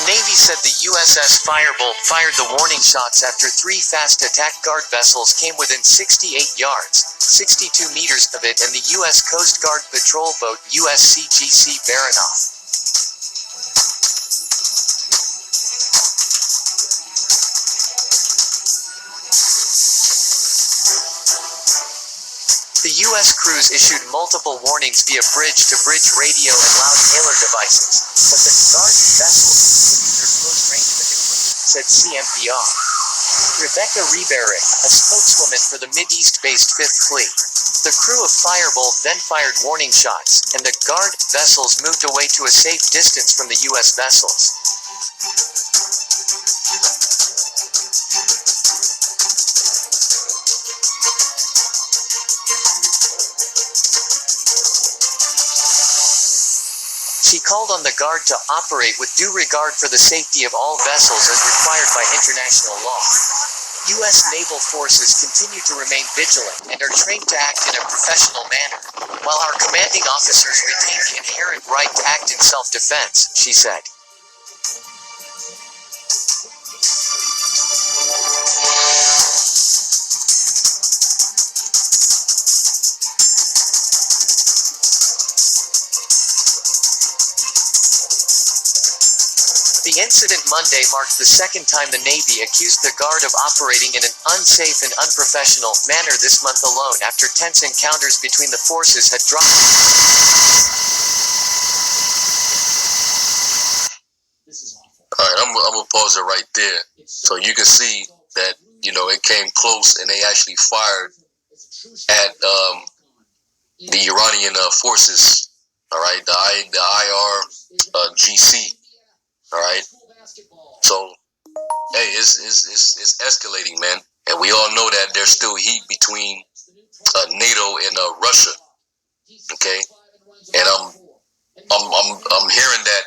Navy said the USS Firebolt fired the warning shots after 3 fast attack guard vessels came within 68 yards, 62 meters of it and the U.S. Coast Guard patrol boat USCGC Baranoff. The U.S. crews issued multiple warnings via bridge-to-bridge radio and loud hailer devices, but the guard vessels continued their close-range maneuvers, said CMDR. Rebecca Riberick, a spokeswoman for the Mideast-based 5th Fleet. The crew of Firebolt then fired warning shots, and the guard vessels moved away to a safe distance from the U.S. vessels. She called on the Guard to operate with due regard for the safety of all vessels as required by international law. U.S. naval forces continue to remain vigilant and are trained to act in a professional manner, while our commanding officers retain the inherent right to act in self-defense, she said. The incident Monday marked the second time the Navy accused the Guard of operating in an unsafe and unprofessional manner this month alone after tense encounters between the forces had dropped. Alright, I'm going to pause it right there. So you can see that, it came close and they actually fired at the Iranian forces, alright, the IRGC. All right. So, hey, it's escalating, man, and we all know that there's still heat between NATO and Russia. Okay, and I'm hearing that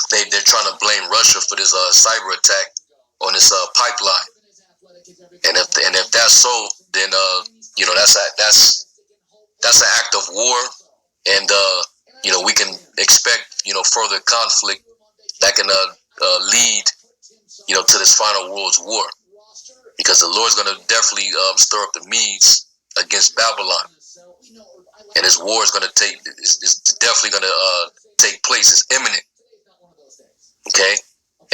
they're trying to blame Russia for this cyber attack on this pipeline, and if that's so, then that's an act of war, and we can expect further conflict that can lead, to this final world's war, because the Lord's going to definitely stir up the Medes against Babylon, and this war is going to is definitely going to take place. It's imminent. Okay,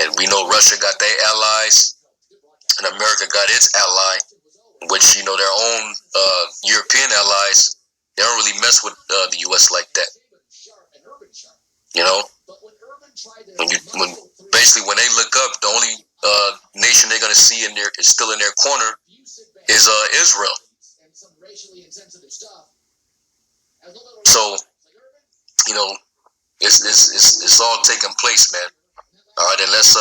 and we know Russia got their allies, and America got its ally, which their own European allies. They don't really mess with the U.S. like that. When they look up, the only nation they're gonna see is still in their corner is Israel. So it's all taking place, man. All right, and let's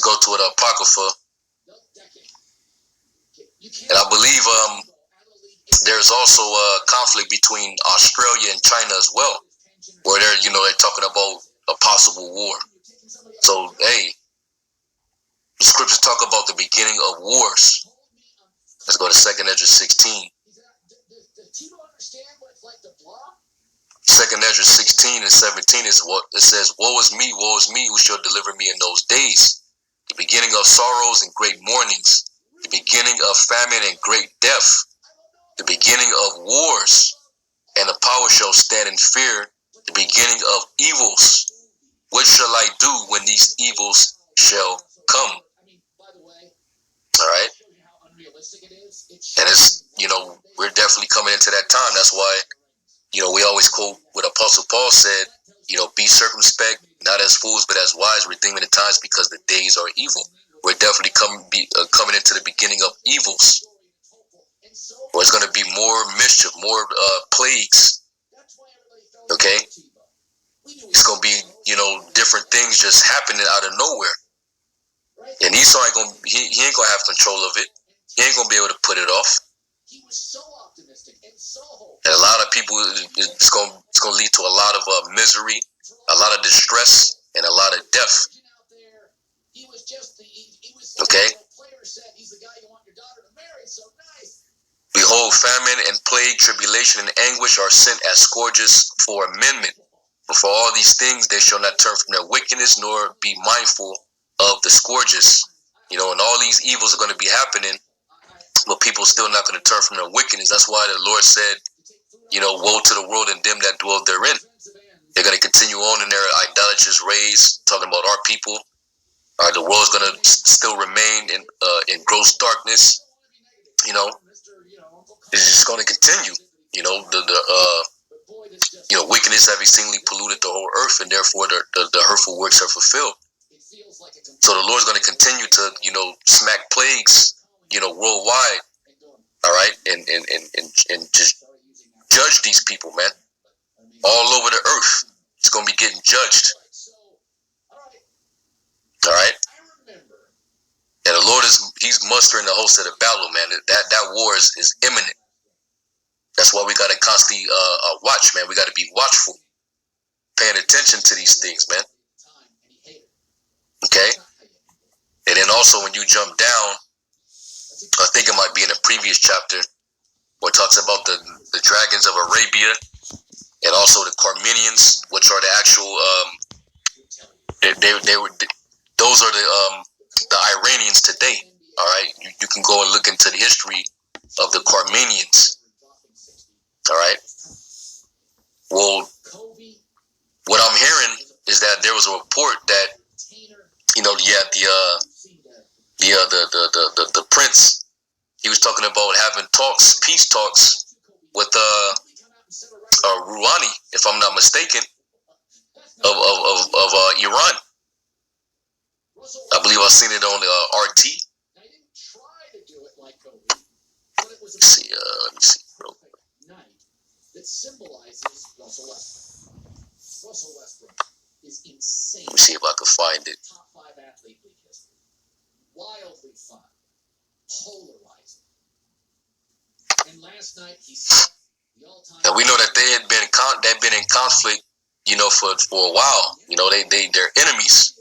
go to the Apocrypha, and I believe there's also a conflict between Australia and China as well, where they're talking about a possible war. So, hey, the scriptures talk about the beginning of wars. Let's go to 2nd Ezra 16. 2nd Ezra 16 and 17 is what it says, woe is me, who shall deliver me in those days? The beginning of sorrows and great mournings, the beginning of famine and great death, the beginning of wars, and the power shall stand in fear, the beginning of evils. What shall I do when these evils shall come? All right. And it's, we're definitely coming into that time. That's why, we always quote what Apostle Paul said, be circumspect, not as fools, but as wise, redeeming the times because the days are evil. We're definitely coming into the beginning of evils, where it's going to be more mischief, more plagues. Okay? It's going to be, different things just happening out of nowhere. And Esau ain't going to have control of it. He ain't going to be able to put it off. And a lot of people, it's going to lead to a lot of misery, a lot of distress, and a lot of death. Okay? Behold, famine and plague, tribulation and anguish are sent as scourges for amendment, But for all these things, they shall not turn from their wickedness, nor be mindful of the scourges. And all these evils are going to be happening, but people still not going to turn from their wickedness. That's why the Lord said, woe to the world and them that dwell therein. They're going to continue on in their idolatrous ways, talking about our people. The world's going to still remain in gross darkness. It's just going to continue. Wickedness have exceedingly polluted the whole earth, and therefore the hurtful works are fulfilled. So the Lord's going to continue to, smack plagues, worldwide. All right, and just judge these people, man, all over the earth. It's going to be getting judged. All right. And the Lord he's mustering the host of the battle, man. That war is imminent. That's why we got to constantly watch, man. We got to be watchful, paying attention to these things, man. Okay? And then also when you jump down, I think it might be in the previous chapter, where it talks about the dragons of Arabia and also the Carmenians, which are the actual, those are the Iranians today. All right? You can go and look into the history of the Carmenians. All right. Well, what I'm hearing is that there was a report that, the prince, he was talking about having peace talks with Rouhani, if I'm not mistaken, of Iran. I believe I've seen it on the RT. Let me see. That symbolizes Russell Westbrook. Russell Westbrook is insane. Let me see if I can find it. Top 5 athlete league history. Wildly fun. Polarizing. And last night he said the all-time. And we know that they've been in conflict, for a while. They're enemies.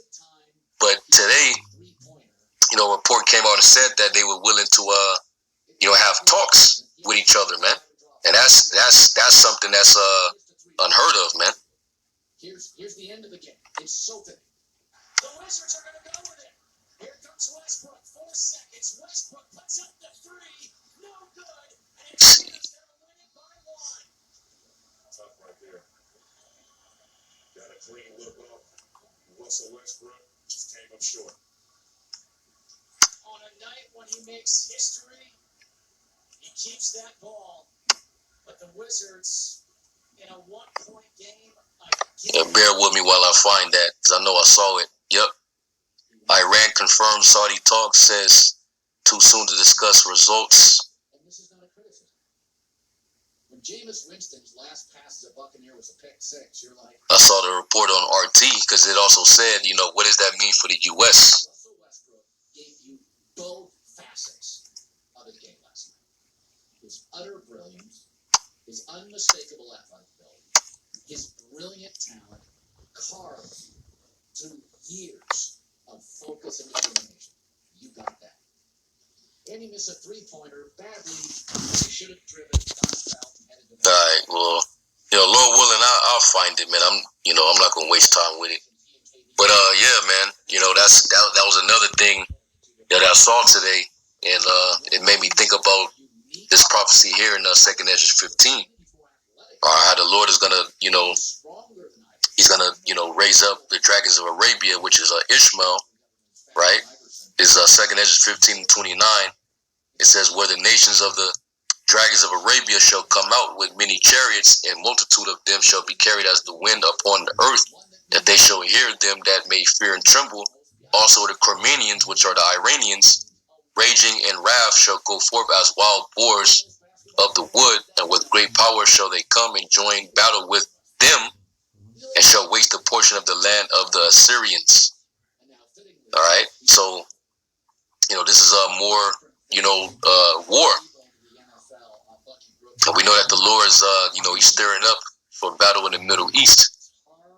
But today, a report came out and said that they were willing to have talks with each other, man. And that's something that's unheard of, man. Here's the end of the game. It's so big. The Wizards are going to go with it. Here comes Westbrook. 4 seconds. Westbrook puts up the 3. No good. And it's going to win it by 1. Tough right there. Got a clean look off. Russell Westbrook just came up short. On a night when he makes history, he keeps that ball. But the Wizards, in a 1-point game, bear with me while I find that, because I know I saw it. Yep. Iran confirms Saudi talks, says too soon to discuss results. And this is not a criticism. When Jameis Winston's last pass as a Buccaneer was a pick 6, you're like... I saw the report on RT, because it also said, what does that mean for the U.S.? Russell Westbrook gave you both facets of his game last night. His utter brilliance, his unmistakable athletic ability, his brilliant talent, carved through years of focus and determination. You got that. And he missed a 3-pointer badly. He should have driven, foul, and headed to the... All right, well, Lord willing, I'll find it, man. I'm not gonna waste time with it. But yeah, man, that was another thing that I saw today, and it made me think about this prophecy here in 2nd Ezra 15. How the Lord is gonna, he's gonna, raise up the dragons of Arabia, which is Ishmael, right? Is 2nd Ezra 15:29. It says, where the nations of the dragons of Arabia shall come out with many chariots, and multitude of them shall be carried as the wind upon the earth, that they shall hear them that may fear and tremble. Also the Carmenians, which are the Iranians, raging in wrath, shall go forth as wild boars of the wood, and with great power shall they come and join battle with them, and shall waste a portion of the land of the Assyrians. All right, so this is more war, and we know that the Lord is he's stirring up for battle in the Middle East.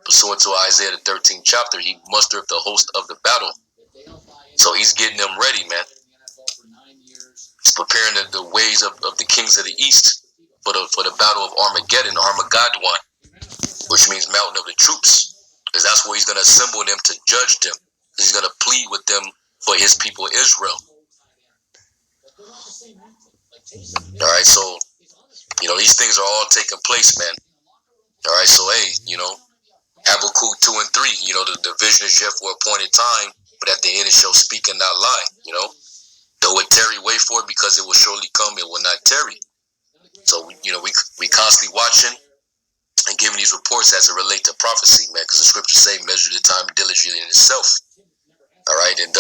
Pursuant to Isaiah the 13th chapter, he mustered the host of the battle, so he's getting them ready, man. He's preparing the ways of the kings of the East for the battle of Armageddon, which which means mountain of the troops, because that's where he's going to assemble them to judge them. He's going to plead with them for his people Israel. All right, so, these things are all taking place, man. All right, so, hey, Habakkuk 2 and 3, the vision is yet for appointed time, but at the end it shall speak and not lie, Though it tarry, wait for it, because it will surely come, it will not tarry. So, we constantly watching and giving these reports as it relate to prophecy, man, because the scriptures say, measure the time diligently in itself. All right, and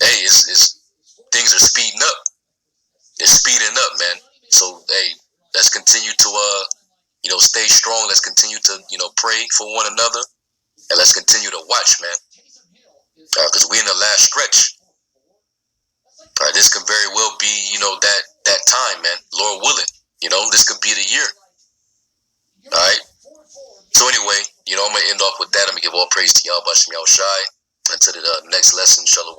hey, it's things are speeding up. They're speeding up, man. So, hey, let's continue to stay strong. Let's continue to pray for one another, and let's continue to watch, man, because we're in the last stretch. All right, this could very well be that time, man. Lord willing, this could be the year. All right. So anyway, I'm gonna end off with that. I'm gonna give all praise to Yahweh Bashem Yahushai. Until the next lesson, Shalom.